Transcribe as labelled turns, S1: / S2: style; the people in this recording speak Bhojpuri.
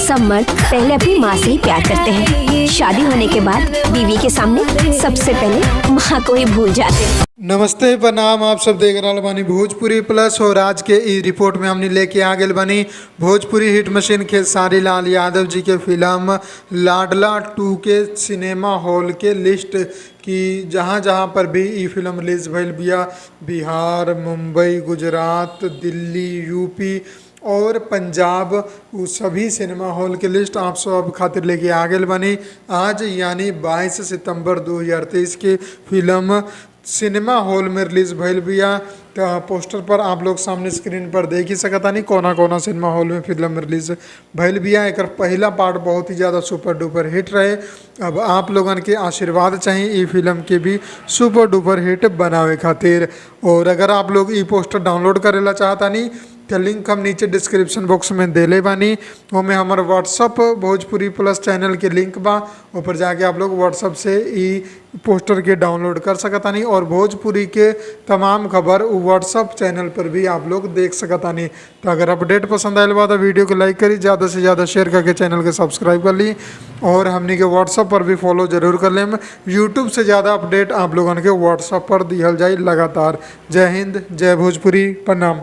S1: सब मर्द पहले अपनी माँ से ही प्यार करते हैं, शादी होने के बाद बीवी के सामने सबसे पहले माँ को ही भूल जाते हैं।
S2: नमस्ते प्रणाम, आप सब देख रहा बानी भोजपुरी प्लस। और आज के ई रिपोर्ट में हमने लेके आ गए बनी भोजपुरी हिट मशीन खेसारी लाल यादव जी के फिल्म लाडला 2 के सिनेमा हॉल के लिस्ट की। जहाँ जहाँ पर भी ई फिल्म रिलीज भइल बिया, बिहार, मुंबई, गुजरात, दिल्ली, यूपी और पंजाब, वो सभी सिनेमा हॉल के लिस्ट आप सब खातिर लेके आ गए बनी। आज यानी 22 सितंबर 2023 की फिल्म सिनेमा हॉल में रिलीज भइल बिया। तो पोस्टर पर आप लोग सामने स्क्रीन पर देख ही सकता नहीं कोना कोना सिनेमा हॉल में फिल्म रिलीज भइल बिया। एक पहला पार्ट बहुत ही ज़्यादा सुपर डुपर हिट रहे। अब आप लोगन के आशीर्वाद चाहिए ई फिल्म के भी सुपर डुपर हिट बनावे खातिर। और अगर आप लोग ई पोस्टर डाउनलोड करेला चाहता नहीं तो लिंक हम नीचे डिस्क्रिप्शन बॉक्स में देले बानी। वो में हमारे व्हाट्सअप भोजपुरी प्लस चैनल के लिंक बा, ऊपर जाके आप लोग व्हाट्सअप से ई पोस्टर के डाउनलोड कर सकता नहीं। और भोजपुरी के तमाम खबर व्हाट्सअप चैनल पर भी आप लोग देख सकता नहीं। तो अगर अपडेट पसंद आए बा तो वीडियो को लाइक करी, ज़्यादा से ज़्यादा शेयर करके चैनल के सब्सक्राइब कर ली। और हमने के व्हाट्सअप पर भी फॉलो जरूर कर लें। यूट्यूब से ज़्यादा अपडेट आप लोगों के व्हाट्सअप पर दिहल जाए लगातार। जय हिंद, जय भोजपुरी, प्रणाम।